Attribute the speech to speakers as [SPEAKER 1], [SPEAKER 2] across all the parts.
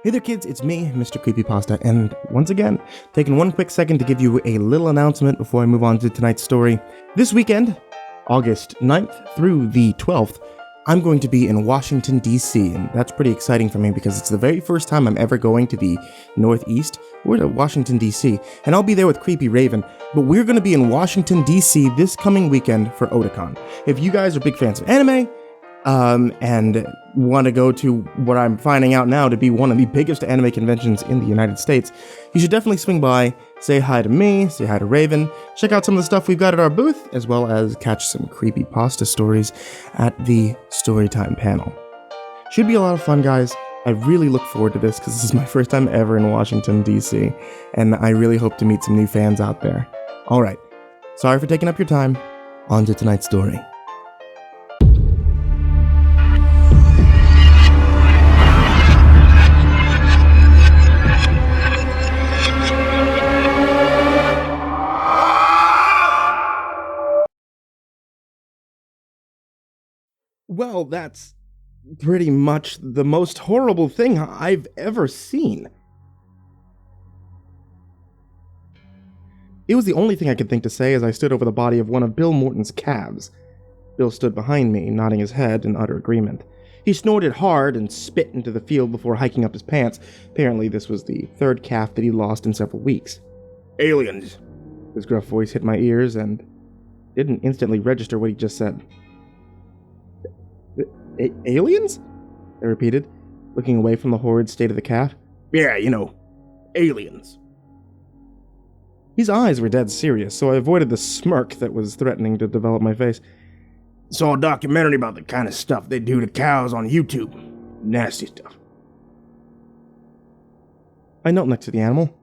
[SPEAKER 1] Hey there kids, it's me, Mr. Creepypasta, and once again, taking one quick second to give you a little announcement before I move on to tonight's story. This weekend, August 9th through the 12th, I'm going to be in Washington, D.C., and that's pretty exciting for me because it's the very first time I'm ever going to the Northeast. We're to Washington, D.C., and I'll be there with Creepy Raven, but we're going to be in Washington, D.C. this coming weekend for Otakon. If you guys are big fans of anime, and want to go to what I'm finding out now to be one of the biggest anime conventions in the United States, you should definitely swing by, say hi to me, say hi to Raven, check out some of the stuff we've got at our booth, as well as catch some creepypasta stories at the Storytime panel. Should be a lot of fun, guys. I really look forward to this because this is my first time ever in Washington, D.C., and I really hope to meet some new fans out there. Alright, sorry for taking up your time. On to tonight's story. Well, that's pretty much the most horrible thing I've ever seen. It was the only thing I could think to say as I stood over the body of one of Bill Morton's calves. Bill stood behind me, nodding his head in utter agreement. He snorted hard and spit into the field before hiking up his pants. Apparently, this was the third calf that he lost in several weeks. Aliens! His gruff voice hit my ears and didn't instantly register what he just said. Aliens? I repeated, looking away from the horrid state of the calf. Yeah, aliens. His eyes were dead serious, so I avoided the smirk that was threatening to develop my face. Saw a documentary about the kind of stuff they do to cows on YouTube. Nasty stuff. I knelt next to the animal.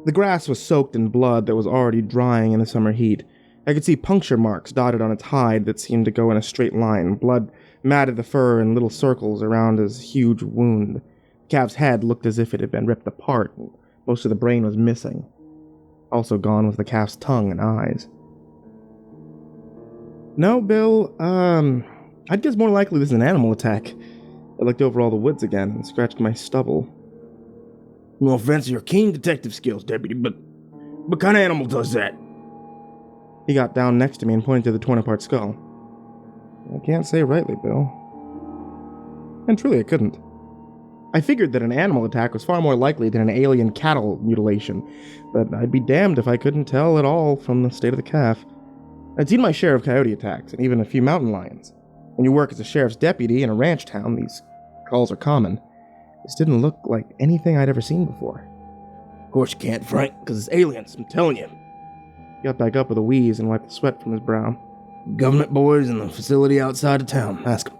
[SPEAKER 1] The grass was soaked in blood that was already drying in the summer heat. I could see puncture marks dotted on its hide that seemed to go in a straight line. Blood matted the fur in little circles around his huge wound. The calf's head looked as if it had been ripped apart, and most of the brain was missing. Also gone was the calf's tongue and eyes. No, Bill, I'd guess more likely this is an animal attack. I looked over all the woods again and scratched my stubble. No offense to your keen detective skills, Deputy, but what kind of animal does that? He got down next to me and pointed to the torn-apart skull. I can't say rightly, Bill. And truly, I couldn't. I figured that an animal attack was far more likely than an alien cattle mutilation, but I'd be damned if I couldn't tell at all from the state of the calf. I'd seen my share of coyote attacks, and even a few mountain lions. When you work as a sheriff's deputy in a ranch town, these calls are common. This didn't look like anything I'd ever seen before. Of course you can't, Frank, because it's aliens, I'm telling you. He got back up with a wheeze and wiped the sweat from his brow. Government boys in the facility outside of town. Ask them.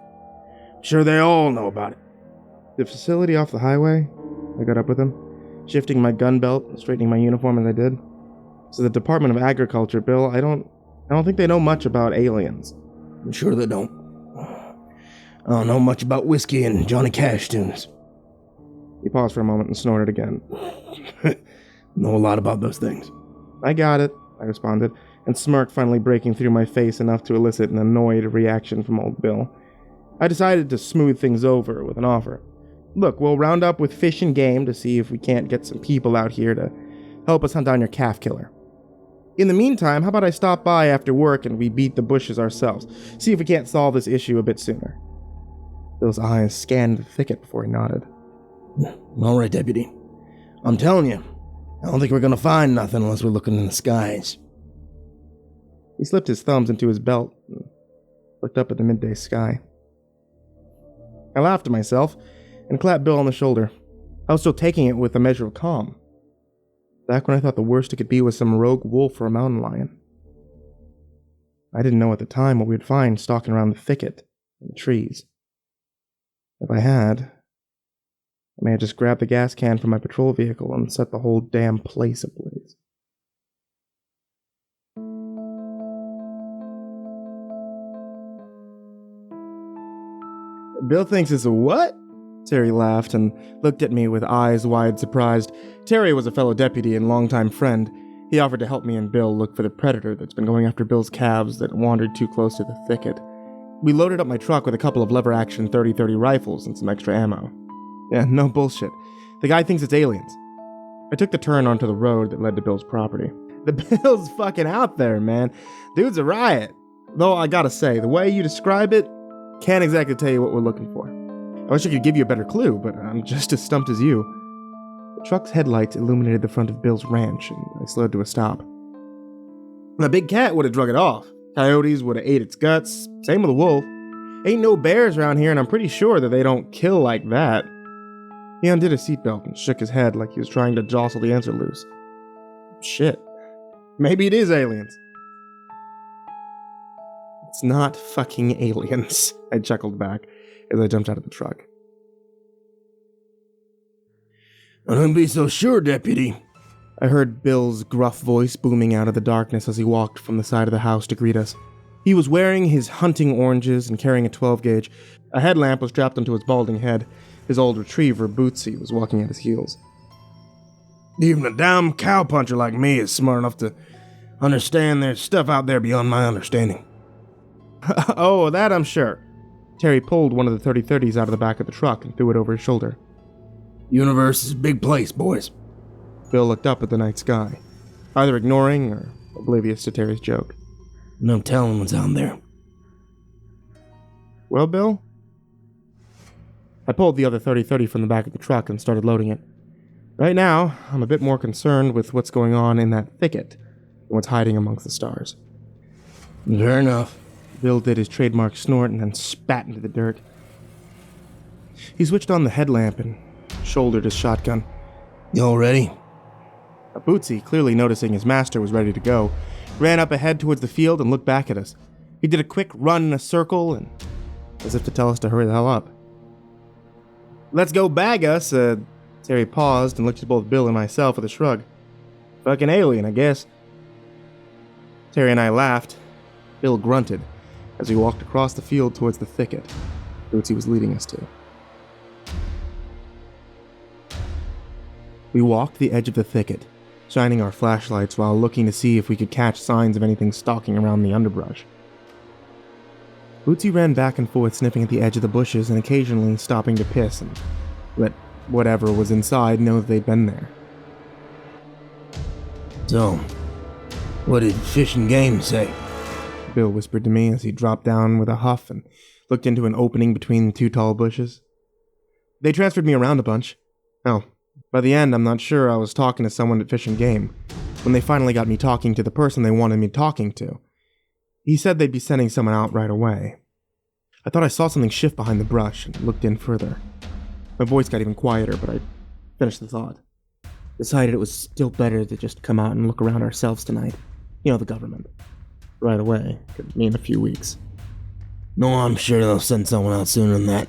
[SPEAKER 1] I'm sure they all know about it. The facility off the highway? I got up with him, shifting my gun belt and straightening my uniform as I did. So the Department of Agriculture, Bill, I don't think they know much about aliens. I'm sure they don't. I don't know much about whiskey and Johnny Cash tunes. He paused for a moment and snorted again. Know a lot about those things. I got it, I responded, and smirk finally breaking through my face enough to elicit an annoyed reaction from old Bill. I decided to smooth things over with an offer. Look, we'll round up with fish and game to see if we can't get some people out here to help us hunt down your calf killer. In the meantime, how about I stop by after work and we beat the bushes ourselves, see if we can't solve this issue a bit sooner. Bill's eyes scanned the thicket before he nodded. All right, Deputy. I'm telling you, I don't think we're going to find nothing unless we're looking in the skies. He slipped his thumbs into his belt and looked up at the midday sky. I laughed to myself and clapped Bill on the shoulder. I was still taking it with a measure of calm. Back when I thought the worst it could be was some rogue wolf or a mountain lion. I didn't know at the time what we'd find stalking around the thicket and the trees. If I had, I may have just grabbed the gas can from my patrol vehicle and set the whole damn place ablaze. Bill thinks it's a what? Terry laughed and looked at me with eyes wide surprised. Terry was a fellow deputy and longtime friend. He offered to help me and Bill look for the predator that's been going after Bill's calves that wandered too close to the thicket. We loaded up my truck with a couple of lever-action 30-30 rifles and some extra ammo. Yeah, no bullshit. The guy thinks it's aliens. I took the turn onto the road that led to Bill's property. The Bill's fucking out there, man. Dude's a riot. Though I gotta say, the way you describe it, can't exactly tell you what we're looking for. I wish I could give you a better clue, but I'm just as stumped as you. The truck's headlights illuminated the front of Bill's ranch, and I slowed to a stop. The big cat would have drug it off. Coyotes would have ate its guts. Same with the wolf. Ain't no bears around here, and I'm pretty sure that they don't kill like that. He undid his seatbelt and shook his head like he was trying to jostle the answer loose. Shit. Maybe it is aliens. It's not fucking aliens, I chuckled back as I jumped out of the truck.
[SPEAKER 2] I don't be so sure, Deputy.
[SPEAKER 1] I heard Bill's gruff voice booming out of the darkness as he walked from the side of the house to greet us. He was wearing his hunting oranges and carrying a 12-gauge. A headlamp was strapped onto his balding head. His old retriever, Bootsy, was walking at his heels.
[SPEAKER 2] Even a damn cowpuncher like me is smart enough to understand there's stuff out there beyond my understanding.
[SPEAKER 1] Oh, that I'm sure. Terry pulled one of the 30-30s out of the back of the truck and threw it over his shoulder.
[SPEAKER 2] Universe is a big place, boys.
[SPEAKER 1] Bill looked up at the night sky, either ignoring or oblivious to Terry's joke.
[SPEAKER 2] No telling what's out there.
[SPEAKER 1] Well, Bill? I pulled the other 30-30 from the back of the truck and started loading it. Right now, I'm a bit more concerned with what's going on in that thicket than what's hiding amongst the stars.
[SPEAKER 2] Fair enough.
[SPEAKER 1] Bill did his trademark snort and then spat into the dirt. He switched on the headlamp and shouldered his shotgun.
[SPEAKER 2] You all ready?
[SPEAKER 1] Bootsy, clearly noticing his master was ready to go, ran up ahead towards the field and looked back at us. He did a quick run in a circle and as if to tell us to hurry the hell up. Let's go bag us, Terry paused and looked at both Bill and myself with a shrug. Fucking alien, I guess. Terry and I laughed. Bill grunted as we walked across the field towards the thicket Bootsy was leading us to. We walked the edge of the thicket, shining our flashlights while looking to see if we could catch signs of anything stalking around the underbrush. Bootsy ran back and forth sniffing at the edge of the bushes and occasionally stopping to piss and let whatever was inside know that they'd been there.
[SPEAKER 2] So, what did Fish and Game say?
[SPEAKER 1] Bill whispered to me as he dropped down with a huff and looked into an opening between the two tall bushes. They transferred me around a bunch. Oh, by the end, I'm not sure I was talking to someone at Fish and Game, when they finally got me talking to the person they wanted me talking to. He said they'd be sending someone out right away. I thought I saw something shift behind the brush and looked in further. My voice got even quieter, but I finished the thought. Decided it was still better to just come out and look around ourselves tonight. You know, the government. Right away. Could mean a few weeks.
[SPEAKER 2] No, I'm sure they'll send someone out sooner than that.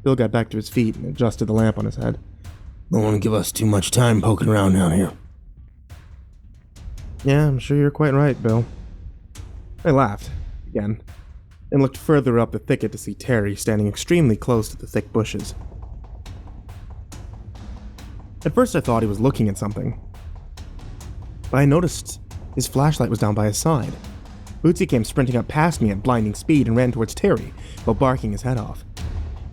[SPEAKER 1] Bill got back to his feet and adjusted the lamp on his head.
[SPEAKER 2] Don't want to give us too much time poking around down here.
[SPEAKER 1] Yeah, I'm sure you're quite right, Bill. I laughed, again, and looked further up the thicket to see Terry standing extremely close to the thick bushes. At first I thought he was looking at something, but I noticed his flashlight was down by his side. Bootsy came sprinting up past me at blinding speed and ran towards Terry while barking his head off.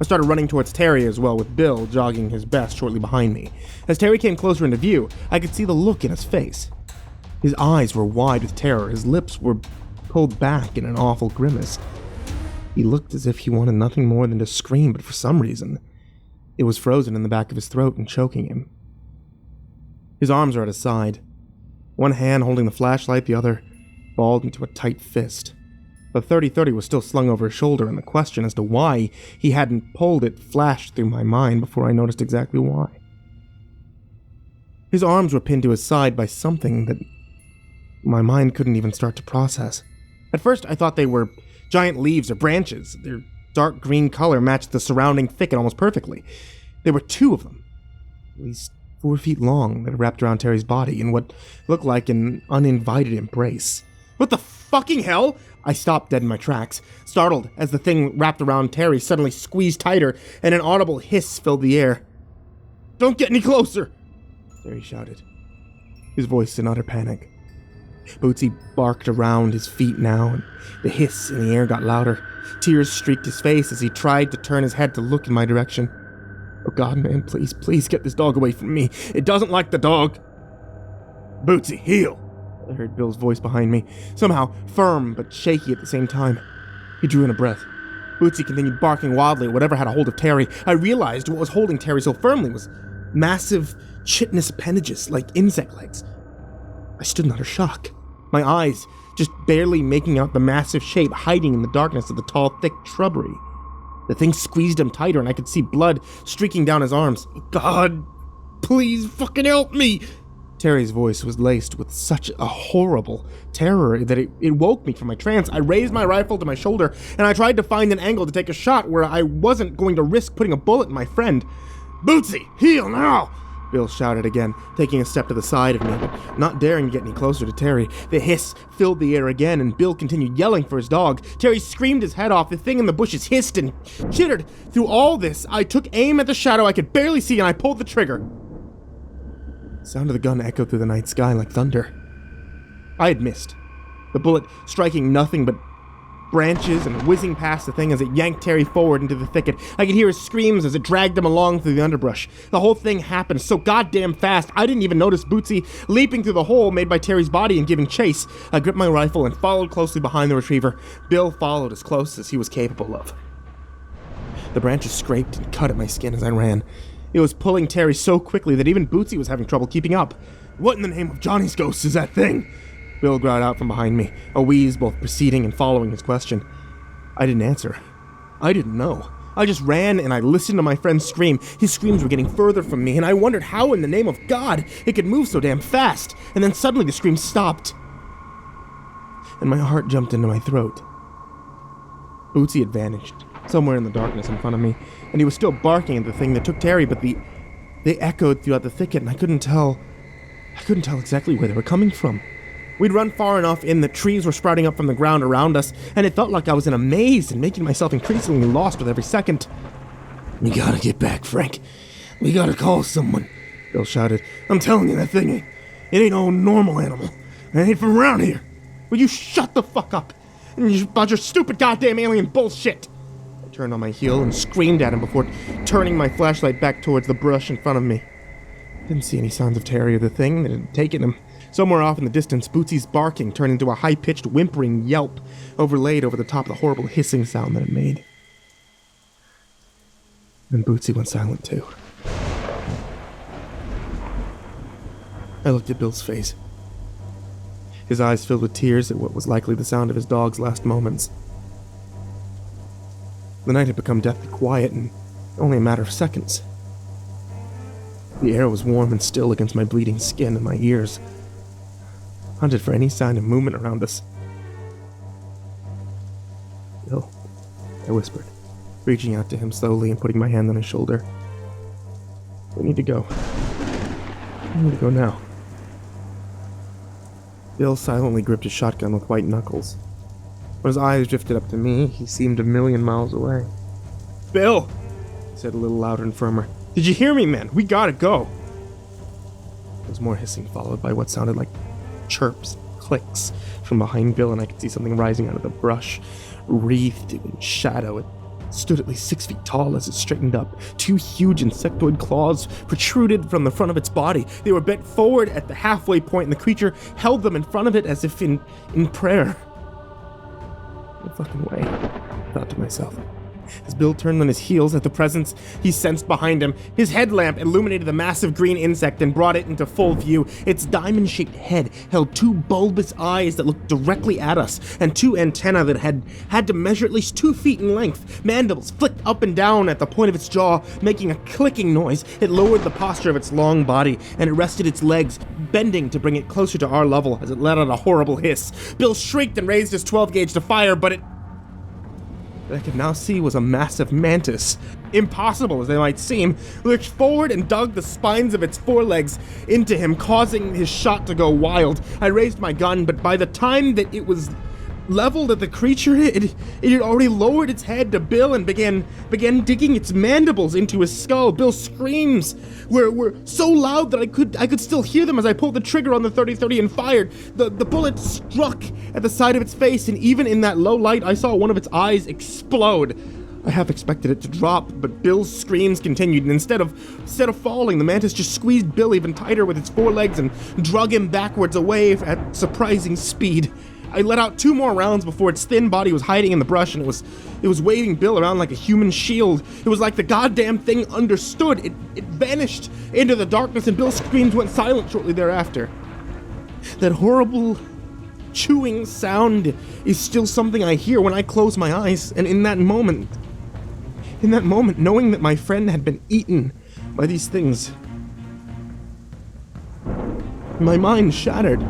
[SPEAKER 1] I started running towards Terry as well, with Bill jogging his best shortly behind me. As Terry came closer into view, I could see the look in his face. His eyes were wide with terror, his lips were pulled back in an awful grimace. He looked as if he wanted nothing more than to scream, but for some reason, it was frozen in the back of his throat and choking him. His arms were at his side, one hand holding the flashlight, the other balled into a tight fist. The 30-30 was still slung over his shoulder, and the question as to why he hadn't pulled it flashed through my mind before I noticed exactly why. His arms were pinned to his side by something that my mind couldn't even start to process. At first, I thought they were giant leaves or branches. Their dark green color matched the surrounding thicket almost perfectly. There were two of them, at least 4 feet long, that wrapped around Terry's body in what looked like an uninvited embrace. What the fucking hell? I stopped dead in my tracks, startled as the thing wrapped around Terry suddenly squeezed tighter and an audible hiss filled the air. "Don't get any closer!" Terry shouted, his voice in utter panic. Bootsy barked around his feet now, and the hiss in the air got louder. Tears streaked his face as he tried to turn his head to look in my direction. Oh God, man, please get this dog away from me. It doesn't like the dog.
[SPEAKER 2] Bootsy, heel!
[SPEAKER 1] I heard Bill's voice behind me, somehow firm but shaky at the same time. He drew in a breath. Bootsy continued barking wildly at whatever had a hold of Terry. I realized what was holding Terry so firmly was massive, chitinous appendages like insect legs. I stood in utter shock, my eyes just barely making out the massive shape hiding in the darkness of the tall, thick shrubbery. The thing squeezed him tighter and I could see blood streaking down his arms. God, please fucking help me! Terry's voice was laced with such a horrible terror that it woke me from my trance. I raised my rifle to my shoulder and I tried to find an angle to take a shot where I wasn't going to risk putting a bullet in my friend. Bootsy, heel now! Bill shouted again, taking a step to the side of me, but not daring to get any closer to Terry. The hiss filled the air again, and Bill continued yelling for his dog. Terry screamed his head off. The thing in the bushes hissed and chittered. Through all this, I took aim at the shadow I could barely see, and I pulled the trigger. The sound of the gun echoed through the night sky like thunder. I had missed, the bullet striking nothing but branches and whizzing past the thing as it yanked Terry forward into the thicket. I could hear his screams as it dragged him along through the underbrush. The whole thing happened so goddamn fast, I didn't even notice Bootsy leaping through the hole made by Terry's body and giving chase. I gripped my rifle and followed closely behind the retriever. Bill followed as close as he was capable of. The branches scraped and cut at my skin as I ran. It was pulling Terry so quickly that even Bootsy was having trouble keeping up. What in the name of Johnny's ghost is that thing? Bill growled out from behind me, a wheeze both preceding and following his question. I didn't answer. I didn't know. I just ran and I listened to my friend scream. His screams were getting further from me, and I wondered how in the name of God it could move so damn fast. And then suddenly the scream stopped, and my heart jumped into my throat. Bootsy had vanished, somewhere in the darkness in front of me, and he was still barking at the thing that took Terry, but they echoed throughout the thicket, and I couldn't tell exactly where they were coming from. We'd run far enough in that trees were sprouting up from the ground around us, and it felt like I was in a maze and making myself increasingly lost with every second. We gotta get back, Frank. We gotta call someone, Bill shouted. I'm telling you, that thing it ain't no normal animal. It ain't from around here. Will you shut the fuck up? About your stupid goddamn alien bullshit. I turned on my heel and screamed at him before turning my flashlight back towards the brush in front of me. Didn't see any signs of Terry or the thing that had taken him. Somewhere off in the distance, Bootsy's barking turned into a high-pitched, whimpering yelp, overlaid over the top of the horrible hissing sound that it made. Then Bootsy went silent too. I looked at Bill's face. His eyes filled with tears at what was likely the sound of his dog's last moments. The night had become deathly quiet in only a matter of seconds. The air was warm and still against my bleeding skin and my ears. Hunted for any sign of movement around us. Bill, I whispered, reaching out to him slowly and putting my hand on his shoulder. We need to go. We need to go now. Bill silently gripped his shotgun with white knuckles. When his eyes drifted up to me, he seemed a million miles away. Bill! He said a little louder and firmer. Did you hear me, man? We gotta go! There was more hissing, followed by what sounded like chirps, clicks from behind Bill, and I could see something rising out of the brush, wreathed in shadow. It stood at least 6 feet tall as it straightened up. 2 huge insectoid claws protruded from the front of its body. They were bent forward at the halfway point, and the creature held them in front of it as if in prayer. No fucking way, I thought to myself. As Bill turned on his heels at the presence he sensed behind him, his headlamp illuminated the massive green insect and brought it into full view. Its diamond-shaped head held 2 bulbous eyes that looked directly at us, and 2 antennae that had to measure at least 2 feet in length. Mandibles flicked up and down at the point of its jaw, making a clicking noise. It lowered the posture of its long body, and it rested its legs, bending to bring it closer to our level as it let out a horrible hiss. Bill shrieked and raised his 12-gauge to fire, but I could now see was a massive mantis. Impossible as they might seem, lurched forward and dug the spines of its forelegs into him, causing his shot to go wild. I raised my gun, but by the time that it was leveled at the creature, it had already lowered its head to Bill and began digging its mandibles into his skull. Bill's screams were so loud that I could still hear them as I pulled the trigger on the 30-30 and fired. The bullet struck at the side of its face, and even in that low light, I saw one of its eyes explode. I half expected it to drop, but Bill's screams continued, and instead of falling, the mantis just squeezed Bill even tighter with its forelegs and drug him backwards away at surprising speed. I let out 2 more rounds before its thin body was hiding in the brush, and it was waving Bill around like a human shield. It was like the goddamn thing understood. It vanished into the darkness, and Bill's screams went silent shortly thereafter. That horrible chewing sound is still something I hear when I close my eyes, and in that moment, knowing that my friend had been eaten by these things, my mind shattered.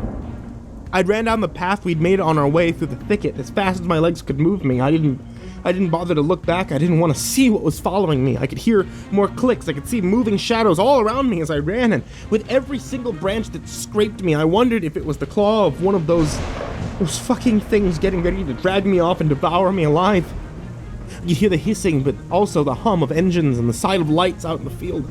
[SPEAKER 1] I'd ran down the path we'd made on our way through the thicket as fast as my legs could move me. I didn't bother to look back. I didn't want to see what was following me. I could hear more clicks. I could see moving shadows all around me as I ran, and with every single branch that scraped me, I wondered if it was the claw of one of those fucking things getting ready to drag me off and devour me alive. You'd hear the hissing, but also the hum of engines and the sight of lights out in the field.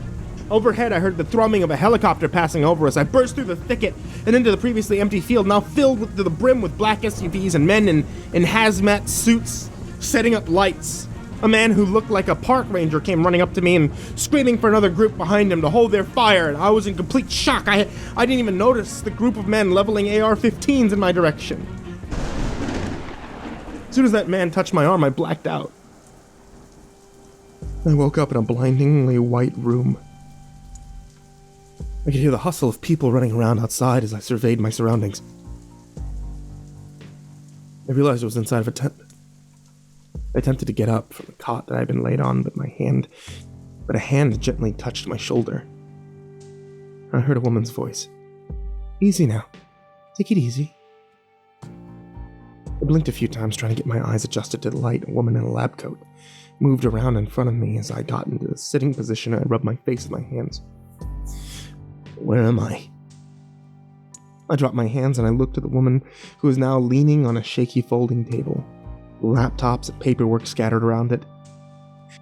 [SPEAKER 1] Overhead, I heard the thrumming of a helicopter passing over us. I burst through the thicket and into the previously empty field, now filled to the brim with black SUVs and men in hazmat suits setting up lights. A man who looked like a park ranger came running up to me and screaming for another group behind him to hold their fire, and I was in complete shock. I didn't even notice the group of men leveling AR-15s in my direction. As soon as that man touched my arm, I blacked out. I woke up in a blindingly white room. I could hear the hustle of people running around outside as I surveyed my surroundings. I realized I was inside of a tent. I attempted to get up from the cot that I had been laid on, but a hand gently touched my shoulder. I heard a woman's voice. "Easy now. Take it easy." I blinked a few times trying to get my eyes adjusted to the light. A woman in a lab coat moved around in front of me. As I got into the sitting position, I rubbed my face with my hands. Where am I? I dropped my hands and I looked at the woman who was now leaning on a shaky folding table, laptops and paperwork scattered around it.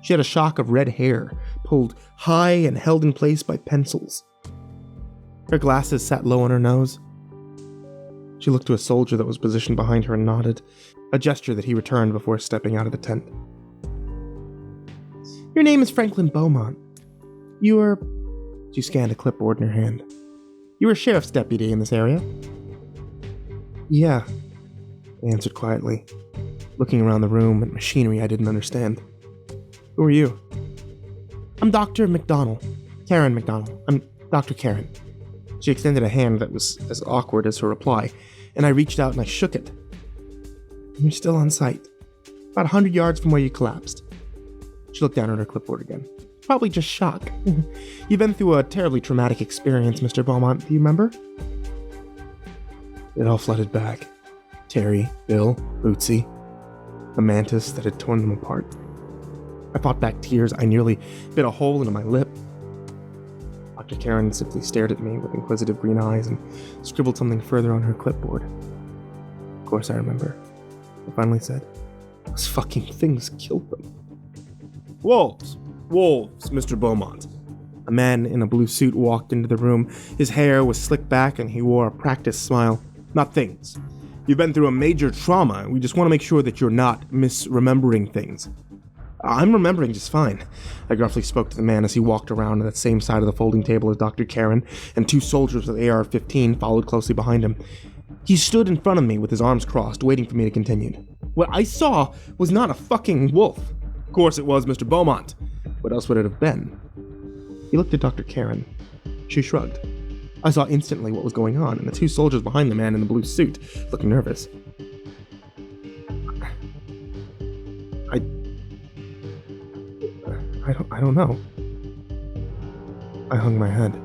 [SPEAKER 1] She had a shock of red hair, pulled high and held in place by pencils. Her glasses sat low on her nose. She looked to a soldier that was positioned behind her and nodded, a gesture that he returned before stepping out of the tent. "Your name is Franklin Beaumont. You are..." She scanned a clipboard in her hand. "You were a sheriff's deputy in this area?" "Yeah," I answered quietly, looking around the room at machinery I didn't understand. "Who are you?" "I'm Dr. McDonald. Karen McDonald. I'm Dr. Karen." She extended a hand that was as awkward as her reply, and I reached out and I shook it. "You're still on site. About 100 yards from where you collapsed." She looked down at her clipboard again. "Probably just shock. You've been through a terribly traumatic experience, Mr. Beaumont. Do you remember?" It all flooded back. Terry, Bill, Bootsy, the mantis that had torn them apart. I fought back tears. I nearly bit a hole into my lip. Dr. Karen simply stared at me with inquisitive green eyes and scribbled something further on her clipboard. "Of course I remember," I finally said. "Those fucking things killed them." "Wolves, Mr. Beaumont." A man in a blue suit walked into the room. His hair was slicked back and he wore a practiced smile. "Not things. You've been through a major trauma. We just want to make sure that you're not misremembering things." "I'm remembering just fine," I gruffly spoke to the man as he walked around to that same side of the folding table as Dr. Karen, and 2 soldiers with AR-15 followed closely behind him. He stood in front of me with his arms crossed, waiting for me to continue. "What I saw was not a fucking wolf." "Of course it was, Mr. Beaumont. What else would it have been?" He looked at Dr. Karen. She shrugged. I saw instantly what was going on, and the 2 soldiers behind the man in the blue suit looked nervous. I don't know. I hung my head,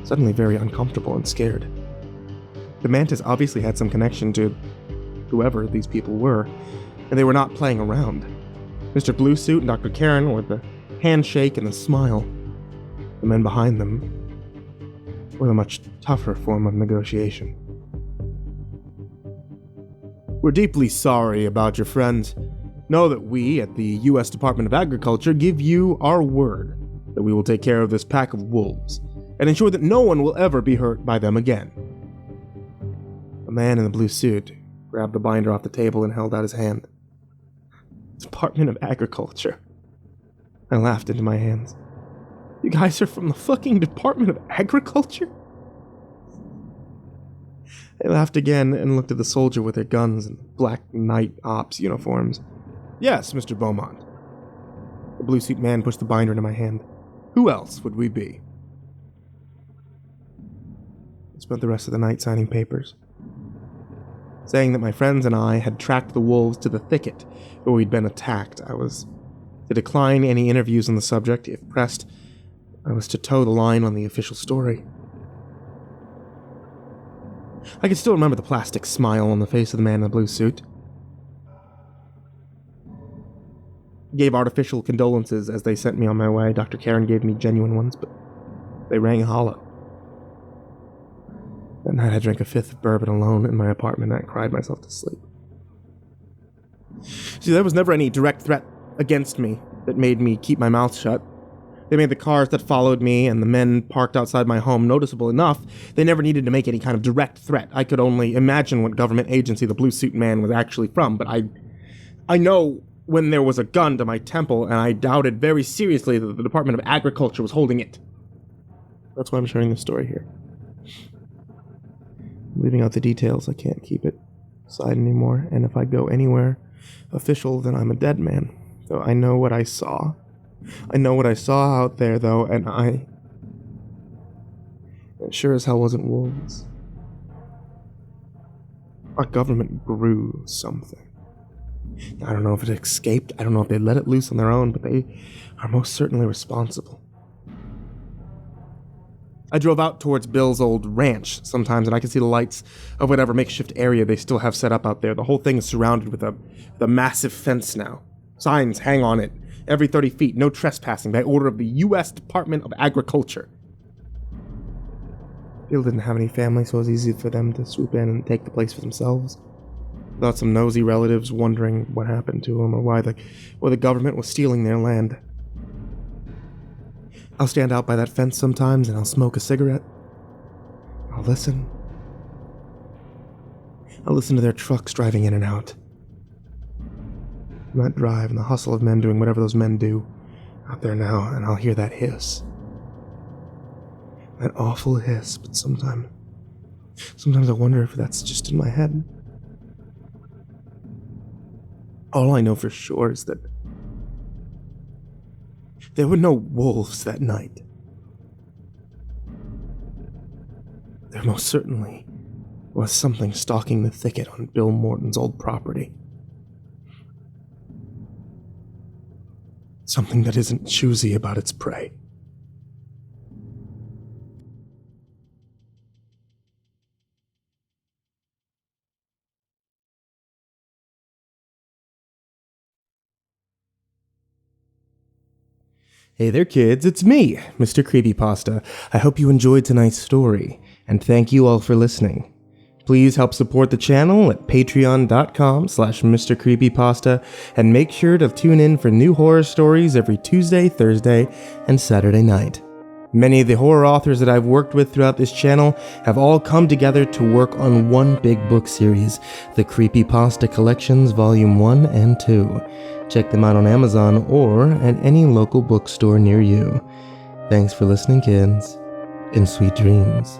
[SPEAKER 1] suddenly very uncomfortable and scared. The mantis obviously had some connection to whoever these people were, and they were not playing around. Mr. Blue Suit and Dr. Karen with the handshake and the smile. The men behind them were a much tougher form of negotiation. "We're deeply sorry about your friends. Know that we, at the U.S. Department of Agriculture, give you our word that we will take care of this pack of wolves and ensure that no one will ever be hurt by them again." A man in the blue suit grabbed the binder off the table and held out his hand. Department of Agriculture. I laughed into my hands. You guys are from the fucking Department of Agriculture? They laughed again and looked at the soldier with their guns and black night ops uniforms.
[SPEAKER 2] Yes, Mr. Beaumont. The blue suit man pushed the binder into my hand. Who else would we be?
[SPEAKER 1] I spent the rest of the night signing papers, saying that my friends and I had tracked the wolves to the thicket where we'd been attacked. I was to decline any interviews on the subject. If pressed, I was to toe the line on the official story. I could still remember the plastic smile on the face of the man in the blue suit. He gave artificial condolences as they sent me on my way. Dr. Karen gave me genuine ones, but they rang hollow. That night I drank a fifth of bourbon alone in my apartment and I cried myself to sleep. See, there was never any direct threat against me that made me keep my mouth shut. They made the cars that followed me and the men parked outside my home noticeable enough. They never needed to make any kind of direct threat. I could only imagine what government agency the blue suit man was actually from, but I know when there was a gun to my temple, and I doubted very seriously that the Department of Agriculture was holding it. That's why I'm sharing this story here. I'm leaving out the details. I can't keep it aside anymore, and if I go anywhere official, then I'm a dead man. So I know what I saw. I know what I saw out there, though, and it sure as hell wasn't wolves. Our government grew something. I don't know if it escaped, I don't know if they let it loose on their own, but they are most certainly responsible. I drove out towards Bill's old ranch sometimes, and I could see the lights of whatever makeshift area they still have set up out there. The whole thing is surrounded with a massive fence now. Signs hang on it. Every 30 feet, no trespassing by order of the U.S. Department of Agriculture. Bill didn't have any family, so it was easy for them to swoop in and take the place for themselves. Without some nosy relatives wondering what happened to him or why the government was stealing their land. I'll stand out by that fence sometimes and I'll smoke a cigarette. I'll listen. I'll listen to their trucks driving in and out. That drive and the hustle of men doing whatever those men do out there now, and I'll hear that hiss. That awful hiss, but sometimes I wonder if that's just in my head. All I know for sure is that there were no wolves that night. There most certainly was something stalking the thicket on Bill Morton's old property. Something that isn't choosy about its prey. Hey there kids, it's me, Mr. Creepypasta. I hope you enjoyed tonight's story, and thank you all for listening. Please help support the channel at patreon.com/Mr. Creepypasta, and make sure to tune in for new horror stories every Tuesday, Thursday, and Saturday night. Many of the horror authors that I've worked with throughout this channel have all come together to work on one big book series, the Creepypasta Collections Volume 1 and 2. Check them out on Amazon or at any local bookstore near you. Thanks for listening, kids, and sweet dreams.